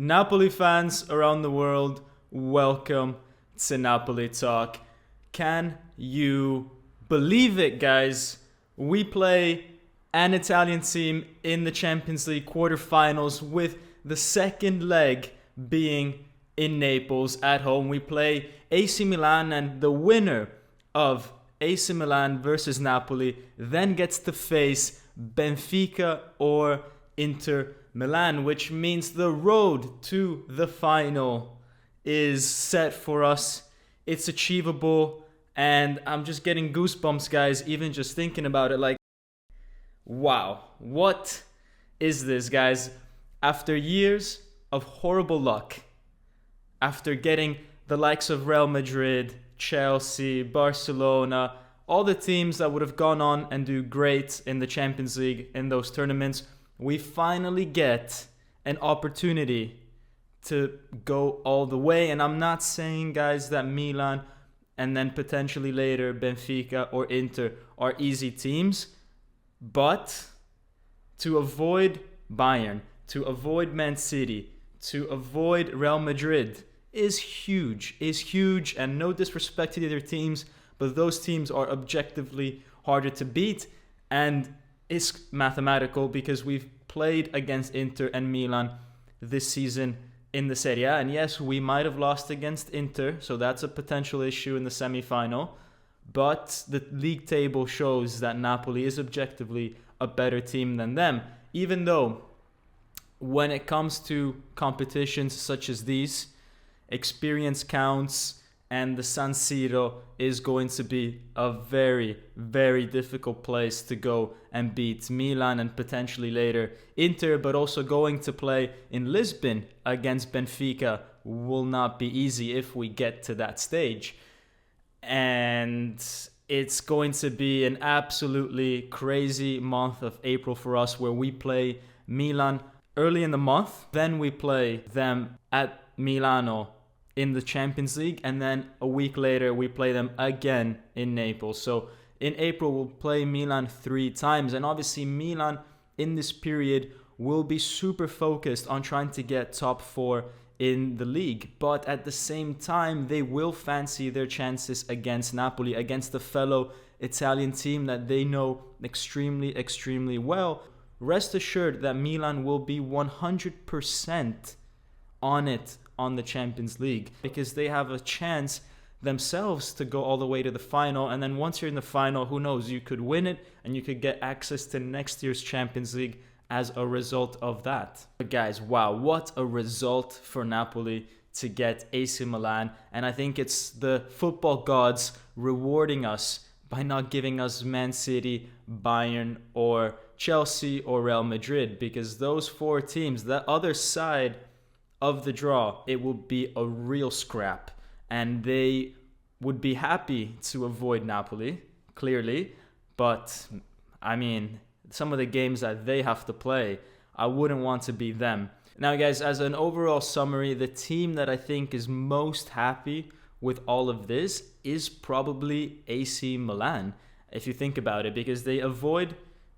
Napoli fans around the world, welcome to Napoli Talk. Can you believe it, guys? We play an Italian team in the Champions League quarterfinals with the second leg being in Naples at home. We play AC Milan, and the winner of AC Milan versus Napoli then gets to face Benfica or Inter Milan, which means the road to the final is set for us. It's achievable, and I'm just getting goosebumps, guys, even just thinking about it. Like, wow, what is this, guys? After years of horrible luck, after getting the likes of Real Madrid, Chelsea, Barcelona, all the teams that would have gone on and do great in the Champions League in those tournaments, we finally get an opportunity to go all the way. And I'm not saying, guys, that Milan and then potentially later Benfica or Inter are easy teams, but to avoid Bayern, to avoid Man City, to avoid Real Madrid is huge, and no disrespect to the other teams, but those teams are objectively harder to beat, and it's mathematical because we've played against Inter and Milan this season in the Serie A, and yes, we might have lost against Inter, so that's a potential issue in the semi-final, but the league table shows that Napoli is objectively a better team than them, even though when it comes to competitions such as these, experience counts, and the San Siro is going to be a very, very difficult place to go and beat Milan and potentially later Inter, but also going to play in Lisbon against Benfica will not be easy if we get to that stage. And it's going to be an absolutely crazy month of April for us, where we play Milan early in the month, then we play them at Milano in the Champions League, and then a week later we play them again in Naples. So in April we'll play Milan 3 times, and obviously Milan in this period will be super focused on trying to get top 4 in the league, but at the same time they will fancy their chances against Napoli, against the fellow Italian team that they know extremely well. Rest assured that Milan will be 100% on it on the Champions League, because they have a chance themselves to go all the way to the final, and then once you're in the final, who knows, you could win it and you could get access to next year's Champions League as a result of that. But guys, wow, what a result for Napoli to get AC Milan, and I think it's the football gods rewarding us by not giving us Man City, Bayern, or Chelsea or Real Madrid, because those 4 teams, the other side of the draw, it will be a real scrap, and they would be happy to avoid Napoli, clearly, but I mean, some of the games that they have to play, I wouldn't want to be them. Now guys, as an overall summary, the team that I think is most happy with all of this is probably AC Milan, if you think about it, because they avoid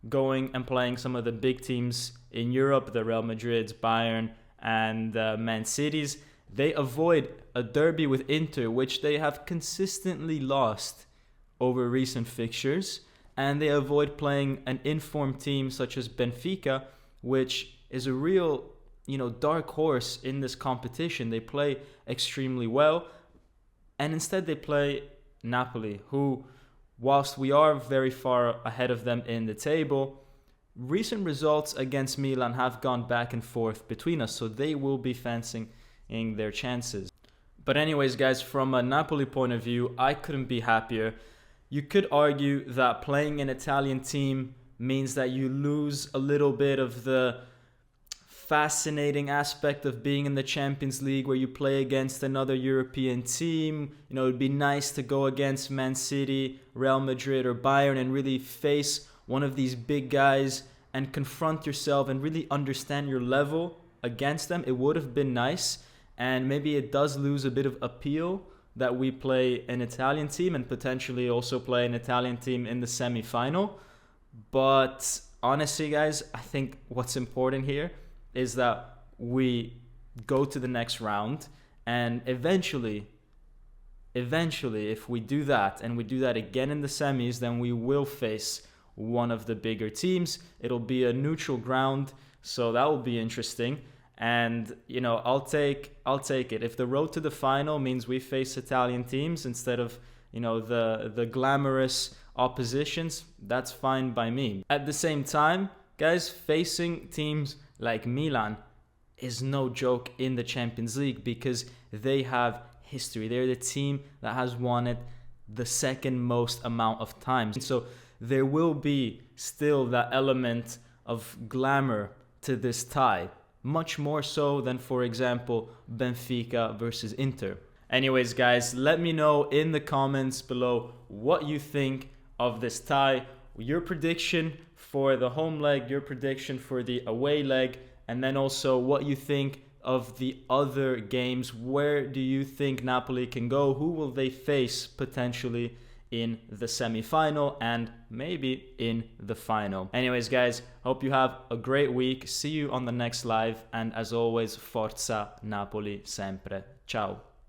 going and playing some of the big teams in Europe, the Real Madrids, Bayern, and Man Cities. They avoid a derby with Inter, which they have consistently lost over recent fixtures, and they avoid playing an informed team such as Benfica, which is a real, dark horse in this competition. They play extremely well, and instead they play Napoli, who, whilst we are very far ahead of them in the table, recent results against Milan have gone back and forth between us, so they will be fancying their chances. But anyways, guys, from a Napoli point of view, I couldn't be happier. You could argue that playing an Italian team means that you lose a little bit of the fascinating aspect of being in the Champions League, where you play against another European team. It'd be nice to go against Man City, Real Madrid, or Bayern and really face one of these big guys and confront yourself and really understand your level against them. It would have been nice, and maybe it does lose a bit of appeal that we play an Italian team and potentially also play an Italian team in the semi-final. But honestly, guys, I think what's important here is that we go to the next round, and eventually, if we do that and we do that again in the semis, then we will face one of the bigger teams. It'll be a neutral ground, so that will be interesting. And I'll take it. If the road to the final means we face Italian teams instead of the glamorous oppositions, that's fine by me. At the same time, guys, facing teams like Milan is no joke in the Champions League because they have history. They're the team that has won it the second most amount of times. So there will be still that element of glamour to this tie, much more so than, for example, Benfica versus Inter. Anyways, guys, let me know in the comments below what you think of this tie, your prediction for the home leg, your prediction for the away leg, and then also what you think of the other games. Where do you think Napoli can go? Who will they face potentially in the semi-final and maybe in the final? Anyways, guys, hope you have a great week. See you on the next live, and as always, Forza Napoli sempre. Ciao.